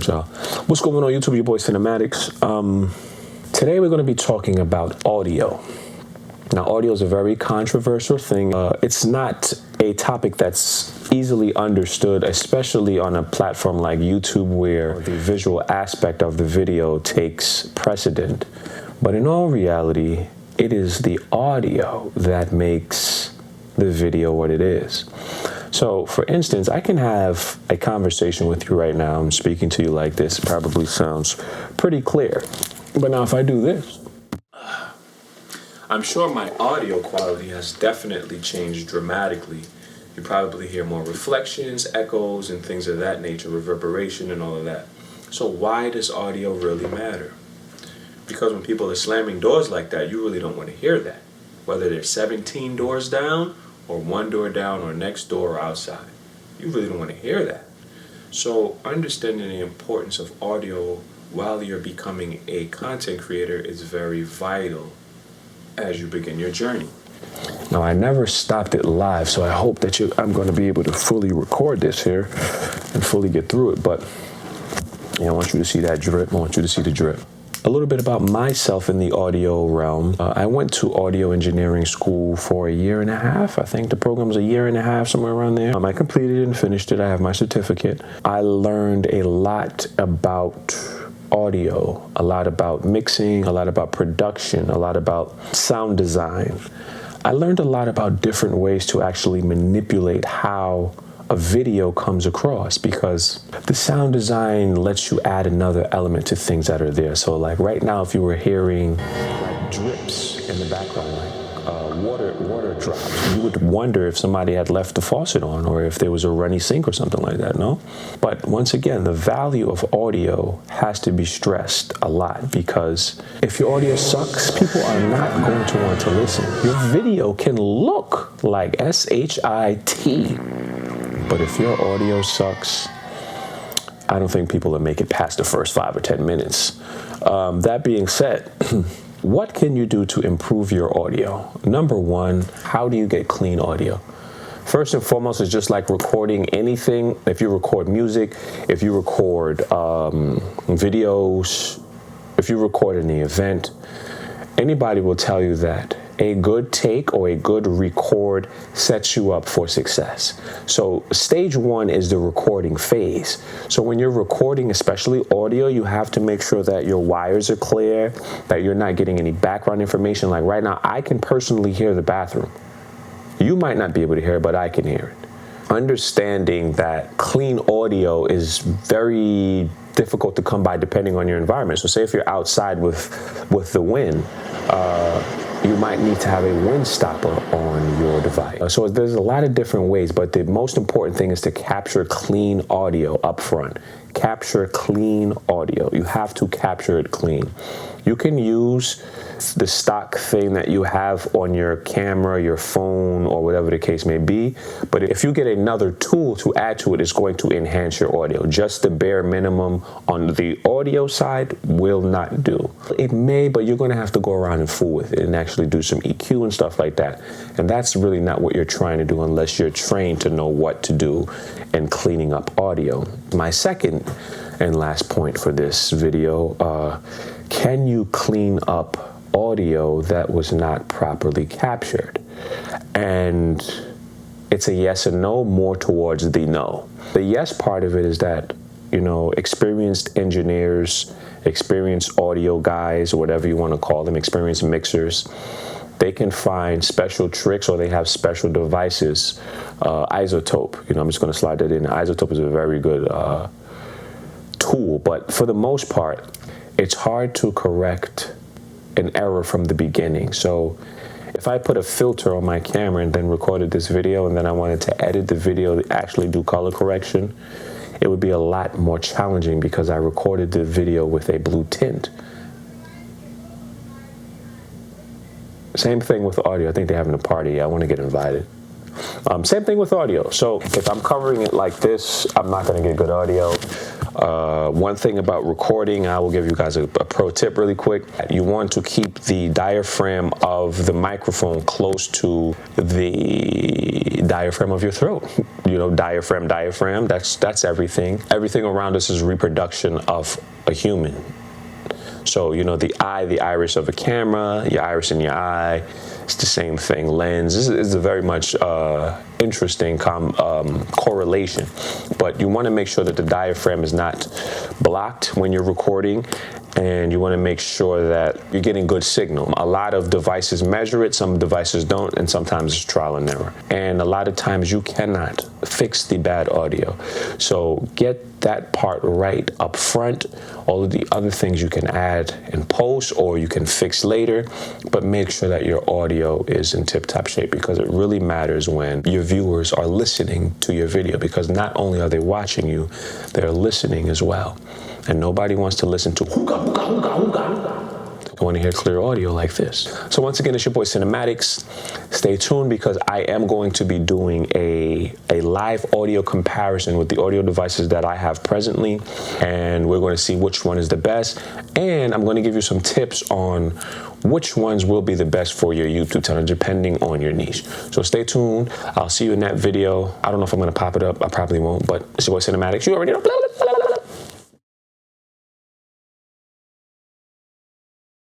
So, what's going on YouTube? Your boy CinaMatics. Today we're going to be talking about audio. Now, audio is a very controversial thing. It's not a topic that's easily understood, especially on a platform like YouTube where the visual aspect of the video takes precedent. But in all reality, it is the audio that makes the video what it is. So, for instance, I can have a conversation with you right now. I'm speaking to you like this. It probably sounds pretty clear. But now if I do this, I'm sure my audio quality has definitely changed dramatically. You probably hear more reflections, echoes, and things of that nature, reverberation and all of that. So why does audio really matter? Because when people are slamming doors like that, you really don't want to hear that. Whether they're 17 doors down, or one door down, or next door or outside. You really don't want to hear that. So understanding the importance of audio while you're becoming a content creator is very vital as you begin your journey. Now, I never stopped it live, so I hope that I'm going to be able to fully record this here and fully get through it. But I want you to see that drip. I want you to see the drip. A little bit about myself in the audio realm. I went to audio engineering school for 1.5 years. I think the program was 1.5 years, somewhere around there. I completed it and finished it. I have my certificate. I learned a lot about audio, a lot about mixing, a lot about production, a lot about sound design. I learned a lot about different ways to actually manipulate how a video comes across, because the sound design lets you add another element to things that are there. So like right now, if you were hearing like drips in the background, like water drops, you would wonder if somebody had left the faucet on or if there was a runny sink or something like that, no? But once again, the value of audio has to be stressed a lot, because if your audio sucks, people are not going to want to listen. Your video can look like S-H-I-T, but if your audio sucks, I don't think people will make it past the first 5 or 10 minutes. That being said, what can you do to improve your audio? Number one, how do you get clean audio? First and foremost, it's just like recording anything. If you record music, if you record videos, if you record any event, anybody will tell you that a good take or a good record sets you up for success. So stage one is the recording phase. So when you're recording, especially audio, you have to make sure that your wires are clear, that you're not getting any background information. Like right now, I can personally hear the bathroom. You might not be able to hear it, but I can hear it. Understanding that clean audio is very difficult to come by depending on your environment. So say if you're outside with the wind, you might need to have a wind stopper on your device. So there's a lot of different ways, but the most important thing is to capture clean audio up front. Capture clean audio. You have to capture it clean. You can use the stock thing that you have on your camera, your phone, or whatever the case may be. But if you get another tool to add to it, it's going to enhance your audio. Just the bare minimum on the audio side will not do. It may, but you're going to have to go around and fool with it and actually do some EQ and stuff like that. And that's really not what you're trying to do unless you're trained to know what to do in cleaning up audio. My second and last point for this video, can you clean up audio that was not properly captured? And it's a yes and no, more towards the no. The yes part of it is that, experienced engineers, experienced audio guys, or whatever you want to call them, experienced mixers, they can find special tricks, or they have special devices. Isotope, I'm just going to slide that in. Isotope is a very good tool, but for the most part, it's hard to correct an error from the beginning. So if I put a filter on my camera and then recorded this video, and then I wanted to edit the video to actually do color correction, it would be a lot more challenging because I recorded the video with a blue tint. Same thing with audio. I think they're having a party. I want to get invited. Same thing with audio. So if I'm covering it like this, I'm not going to get good audio. One thing about recording, I will give you guys a pro tip really quick. You want to keep the diaphragm of the microphone close to the diaphragm of your throat. You know, diaphragm, that's everything. Everything around us is reproduction of a human. So, you know, the eye, the iris of a camera, your iris in your eye, it's the same thing. Lens is a very much interesting correlation. But you want to make sure that the diaphragm is not blocked when you're recording, and you want to make sure that you're getting good signal. A lot of devices measure it, some devices don't, and sometimes it's trial and error. And a lot of times you cannot fix the bad audio. So get that part right up front. All of the other things you can add in post or you can fix later, but make sure that your audio is in tip-top shape, because it really matters when your viewers are listening to your video, because not only are they watching you, they're listening as well. And nobody wants to listen to hookah, hookah, hookah, hookah, hookah. I want to hear clear audio like this. So once again, it's your boy CinaMatics. Stay tuned, because I am going to be doing a live audio comparison with the audio devices that I have presently, and we're going to see which one is the best. And I'm going to give you some tips on which ones will be the best for your YouTube channel, depending on your niche. So stay tuned. I'll see you in that video. I don't know if I'm going to pop it up. I probably won't, but it's your boy CinaMatics. You already know.